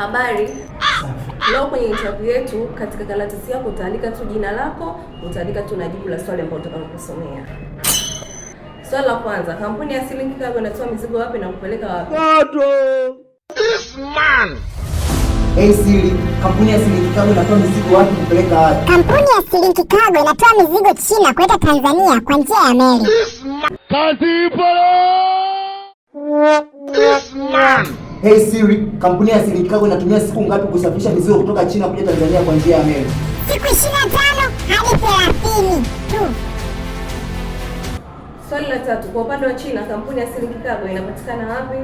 Habari. Leo kwenye interview yetu katika karatasi yako utaandika tu jina lako, utaandika tu na jibu la swali ambalo utakalo kusomea. Swali la kwanza, kampuni ya Silink Cargo inatoa mizigo wapi na kupeleka wapi? This man. Hey Siri, kampuni ya Silink Cargo inatoa mizigo wapi kupeleka wapi? Kampuni ya Silink Cargo inatoa mizigo China kuleta Tanzania kwa njia ya meli. This man. Hey Siri, kampuni ya Silink Cargo inatumia siku ngapi kusafirisha mizigo kutoka China kuja Tanzania kwa njia ya meli? Siku 25 hadi 30 tu. Swali la tatu, kwa upande wa China kampuni ya Silink Cargo inapatikana wapi?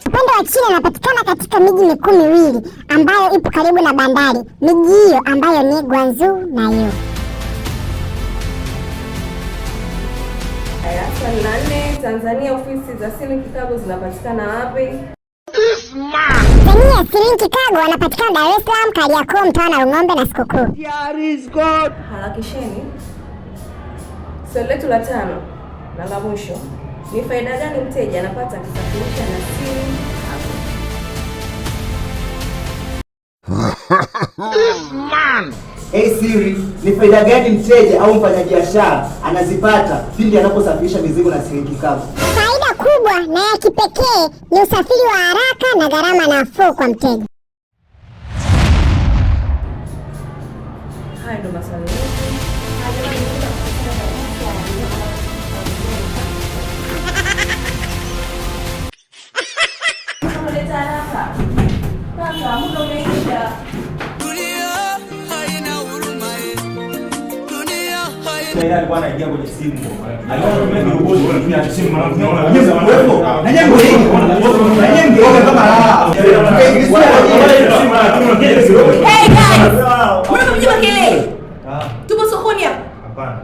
Upande wa China inapatikana katika miji mikuu miwili ambayo ipo karibu na bandari. Miji hiyo ambayo ni Guangzhou na Yeo. Swali la 4, Tanzania ofisi za Silink Cargo zinapatikana wapi? This man. Tanzania Silink Cargo wanapatikana Dar es Salaam, Kariakoo, Mtwara na Rung'ombe na Sikukuu. Harakisheni. Swali letu la 5 na la mwisho, ni faida gani mteja anapata akisafirisha na Silink Cargo? This man. Hey Siri, ni faida gani mteja au mfanyabiashara anazipata pindi anaposafirisha mizigo na Silink Cargo? Faida kubwa na ya kipekee ni usafiri wa haraka na gharama nafuu kwa mteja. Haya ndo maswali yetu. Kaka, muda umeisha. Yeye alikuwa anaingia kwenye simu. Alikuwa anatumia roboti wanatumia simu mara moja. Na jengo hili. Na jengo kama Hey guys. Mbona mnamjima kelele? Tupo sokoni hapa. Hapana.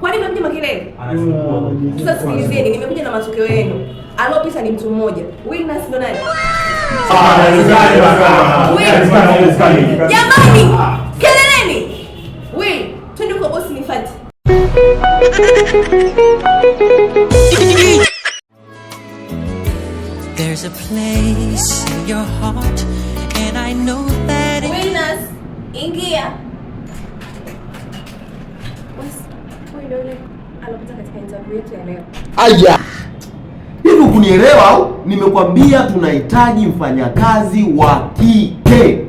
Kwa nini mnamjima kelele? Anachukua. Sasa sikilizeni, nimekuja na matokeo yenu. Alopita ni mtu mmoja. Wilnas ndo nani? Jamani! Keleleni! Will, twende kwa bosi nifuate. There's a place in your heart and I know that Wilnas, ingia. Wewe ndio yule alopita katika interview yetu ya leo. Aya. Hivi kunielewa au? Nimekwambia tunahitaji mfanyakazi wa kike.